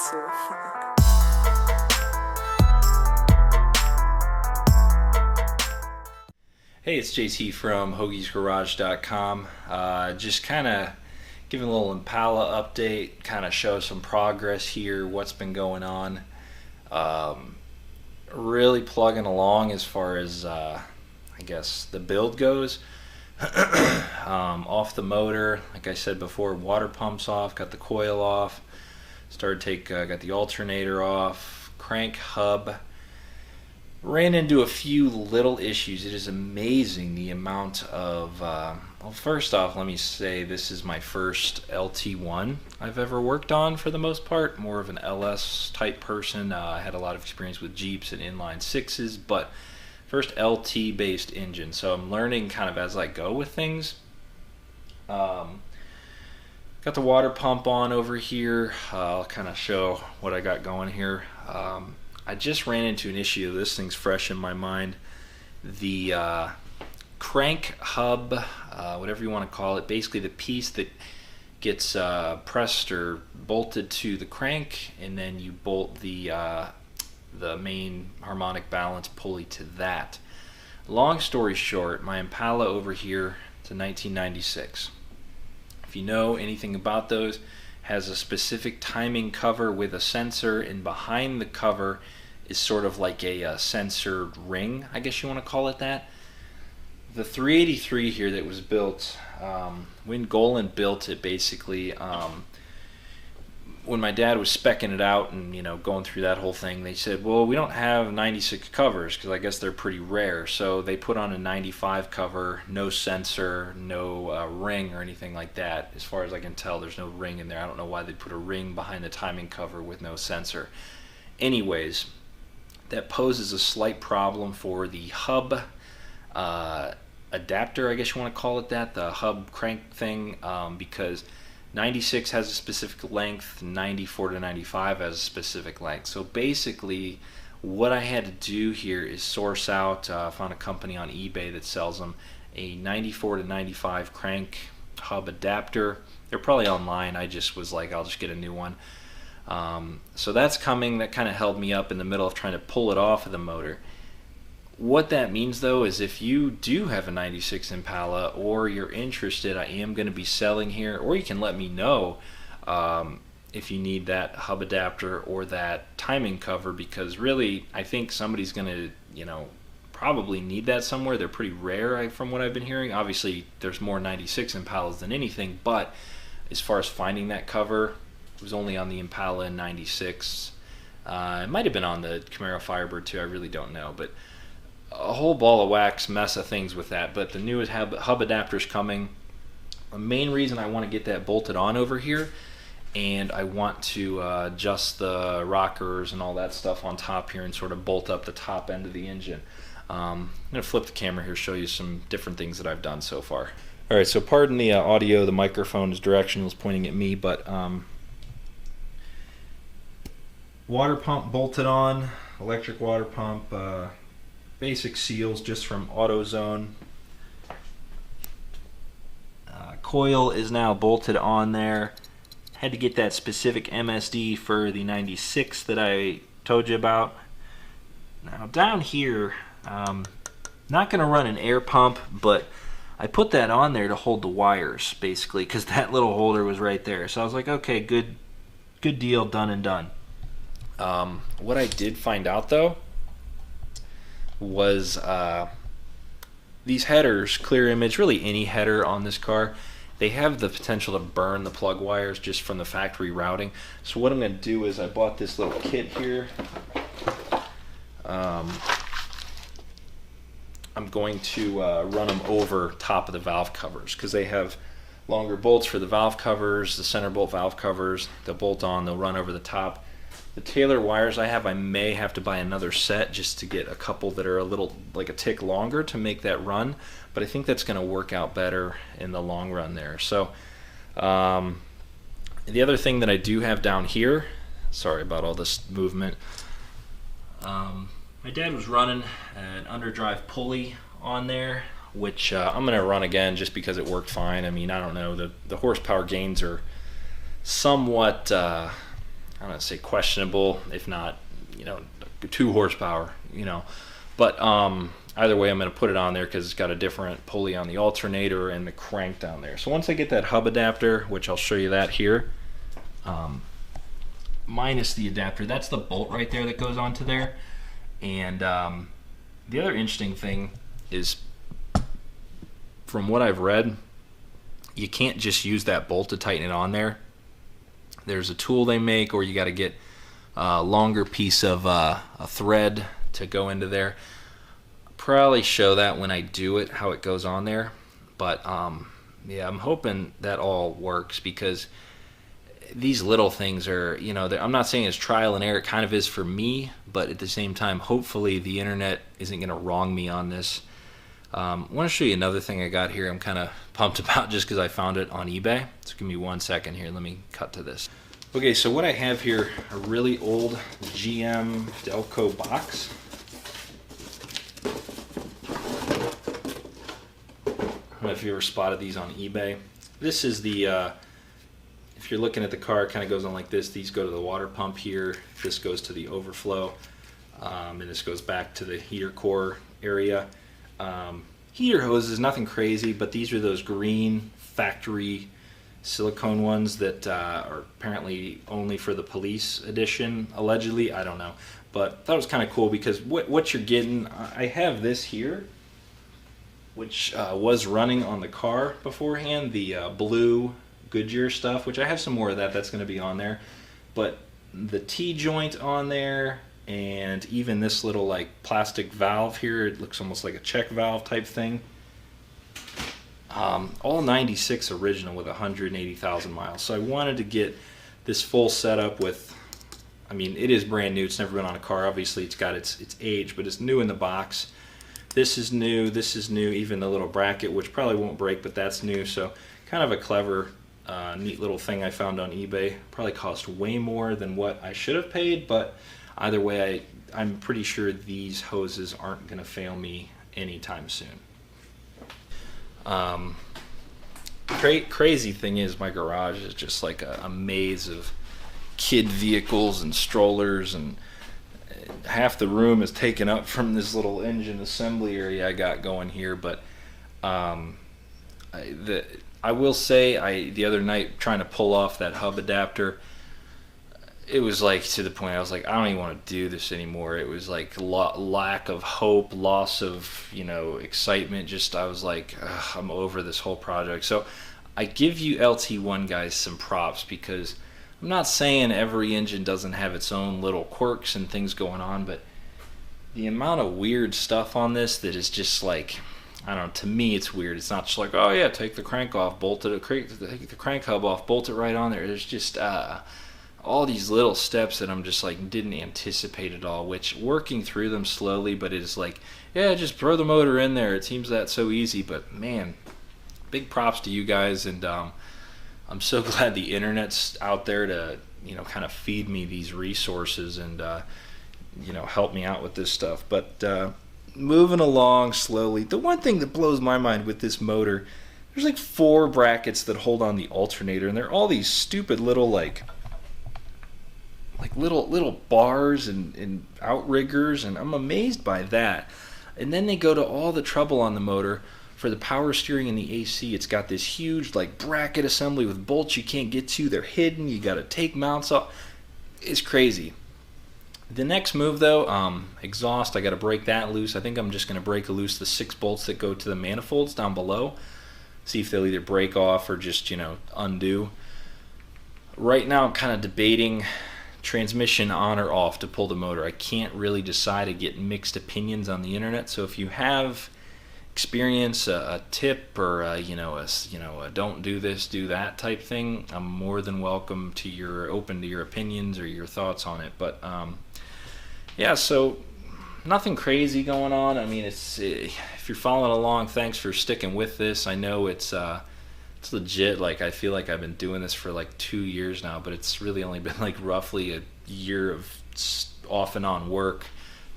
too. Hey, it's JT from hoagiesgarage.com. Just kind of giving a little Impala update, kind of show some progress here, what's been going on. Really plugging along as far as, I guess, the build goes. Off the motor, like I said before, water pumps off, got the coil off, got the alternator off, crank hub. Ran into a few little issues. It is amazing the amount of, well, first off, let me say this is my first LT1 I've ever worked on for the most part. More of an LS type person. I had a lot of experience with Jeeps and inline sixes, but first LT based engine. So I'm learning kind of as I go with things. Got the water pump on over here. I'll kind of show what I got going here. I just ran into an issue. This thing's fresh in my mind. The crank hub, whatever you want to call it, basically the piece that gets pressed or bolted to the crank, and then you bolt the main harmonic balance pulley to that. Long story short, my Impala over here, it's a 1996. If you know anything about those, has a specific timing cover with a sensor, and behind the cover is sort of like a censored ring, I guess you want to call it that. The 383 here that was built, when Golan built it, basically, when my dad was speccing it out and going through that whole thing, they said, well, we don't have 96 covers because I guess they're pretty rare. So they put on a 95 cover, no sensor, no ring or anything like that. As far as I can tell, there's no ring in there. I don't know why they put a ring behind the timing cover with no sensor. Anyways, that poses a slight problem for the hub adapter, I guess you want to call it that, the hub crank thing, because 96 has a specific length, 94 to 95 has a specific length. So basically what I had to do here is source out, found a company on eBay that sells them, a 94 to 95 crank hub adapter. They're probably online. I just was like, I'll just get a new one. So that's coming. That kind of held me up in the middle of trying to pull it off of the motor. What that means though is if you do have a 96 Impala or you're interested, I am going to be selling here, or you can let me know if you need that hub adapter or that timing cover, because really I think somebody's going to probably need that somewhere. They're pretty rare from what I've been hearing. Obviously there's more 96 Impalas than anything, but as far as finding that cover, it was only on the Impala in 96. It might have been on the Camaro Firebird too, I really don't know, but a whole ball of wax mess of things with that. But the newest hub adapter's coming. The main reason I want to get that bolted on over here, and I want to adjust the rockers and all that stuff on top here and sort of bolt up the top end of the engine. I'm going to flip the camera here, show you some different things that I've done so far. Alright, so pardon the audio, the microphone is directional, is pointing at me, but water pump bolted on, electric water pump, basic seals just from AutoZone. Coil is now bolted on there. Had to get that specific MSD for the 96 that I told you about. Now down here, not going to run an air pump, but I put that on there to hold the wires basically, because that little holder was right there. So I was like, okay, good deal, done and done. What I did find out though was these headers, clear image, really any header on this car, they have the potential to burn the plug wires just from the factory routing. So what I'm going to do is I bought this little kit here. I'm going to run them over top of the valve covers because they have longer bolts for the valve covers, the center bolt valve covers. They'll bolt on, they'll run over the top. The Taylor wires I have, I may have to buy another set just to get a couple that are a little, like a tick longer to make that run, but I think that's going to work out better in the long run there. So the other thing that I do have down here, sorry about all this movement, my dad was running an underdrive pulley on there, which I'm going to run again just because it worked fine. I mean, I don't know, the horsepower gains are somewhat I don't know, say questionable, if not, 2 horsepower, But either way, I'm going to put it on there because it's got a different pulley on the alternator and the crank down there. So once I get that hub adapter, which I'll show you that here, minus the adapter, that's the bolt right there that goes onto there. And the other interesting thing is, from what I've read, you can't just use that bolt to tighten it on there. There's a tool they make, or you got to get a longer piece of a thread to go into there. Probably show that when I do it, how it goes on there. But yeah, I'm hoping that all works, because these little things are, I'm not saying it's trial and error. It kind of is for me, but at the same time, hopefully the internet isn't going to wrong me on this. I want to show you another thing I got here. I'm kind of pumped about, just because I found it on eBay. So give me 1 second here. Let me cut to this. Okay, so what I have here, a really old GM Delco box. I don't know if you ever spotted these on eBay. This is the, if you're looking at the car, it kind of goes on like this. These go to the water pump here. This goes to the overflow. And this goes back to the heater core area. Heater hoses, nothing crazy, but these are those green factory silicone ones that are apparently only for the police edition, allegedly. I don't know, but that was kind of cool, because what you're getting, I have this here, which was running on the car beforehand, the blue Goodyear stuff, which I have some more of that. That's going to be on there, but the T-joint on there, and even this little like plastic valve here, it looks almost like a check valve type thing. All 96 original with 180,000 miles. So I wanted to get this full setup with, I mean, it is brand new. It's never been on a car. Obviously, it's got its age, but it's new in the box. This is new. This is new. Even the little bracket, which probably won't break, but that's new. So kind of a clever, neat little thing I found on eBay. Probably cost way more than what I should have paid, but either way, I'm pretty sure these hoses aren't going to fail me anytime soon. Crazy thing is, my garage is just like a maze of kid vehicles and strollers, and half the room is taken up from this little engine assembly area I got going here. But I will say, the other night, trying to pull off that hub adapter, it was like to the point I was like, I don't even want to do this anymore. It was like lack of hope, loss of excitement. Just I was like, I'm over this whole project. So I give you LT1 guys some props, because I'm not saying every engine doesn't have its own little quirks and things going on, but the amount of weird stuff on this that is just like, I don't know, to me it's weird. It's not just like, oh yeah, take the crank off, bolt it, take the crank hub off, bolt it right on there. There's just all these little steps that I'm just like didn't anticipate at all, which working through them slowly, but it's like, yeah, just throw the motor in there. It seems that so easy, but man, big props to you guys. And I'm so glad the internet's out there to kind of feed me these resources and help me out with this stuff. But moving along slowly, the one thing that blows my mind with this motor, there's like 4 brackets that hold on the alternator, and they're all these stupid little like little bars and outriggers, and I'm amazed by that. And then they go to all the trouble on the motor for the power steering and the AC. It's got this huge like bracket assembly with bolts you can't get to. They're hidden. You got to take mounts off. It's crazy. The next move though, exhaust, I got to break that loose. I think I'm just going to break loose the 6 bolts that go to the manifolds down below. See if they'll either break off or just undo. Right now I'm kind of debating transmission on or off to pull the motor. I can't really decide. I get mixed opinions on the internet. So if you have experience, a tip, or a don't do this, do that type thing, I'm more than welcome to open to your opinions or your thoughts on it. But yeah, so nothing crazy going on. I mean, if you're following along, thanks for sticking with this. I know it's legit. Like, I feel like I've been doing this for like 2 years now, but it's really only been like roughly a year of off and on work,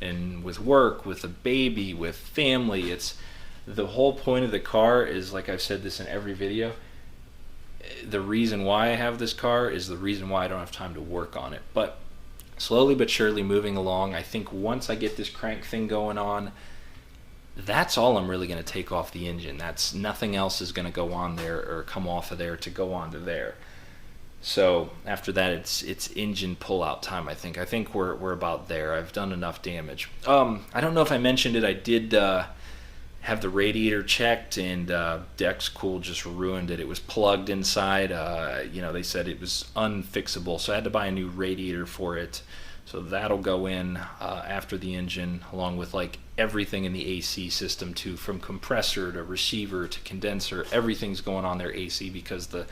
and with a baby, with family. It's the whole point of the car is, like I've said this in every video, the reason why I have this car is the reason why I don't have time to work on it. But slowly but surely moving along. I think once I get this crank thing going on, that's all I'm really going to take off the engine. That's nothing else is going to go on there or come off of there to go onto there. So after that, it's engine pull out time. I think we're about there. I've done enough damage. I don't know if I mentioned it. I did have the radiator checked, and Dexcool just ruined it. It was plugged inside. They said it was unfixable, so I had to buy a new radiator for it. So that'll go in after the engine, along with like everything in the AC system too, from compressor to receiver to condenser. Everything's going on their AC because the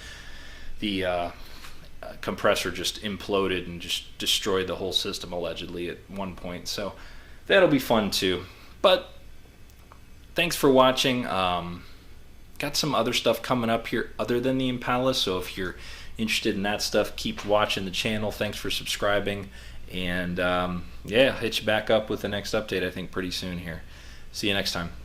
compressor just imploded and just destroyed the whole system allegedly at one point. So that'll be fun too. But thanks for watching. Got some other stuff coming up here other than the Impala, so if you're interested in that stuff, keep watching the channel. Thanks for subscribing, and hit you back up with the next update I think pretty soon here. See you next time.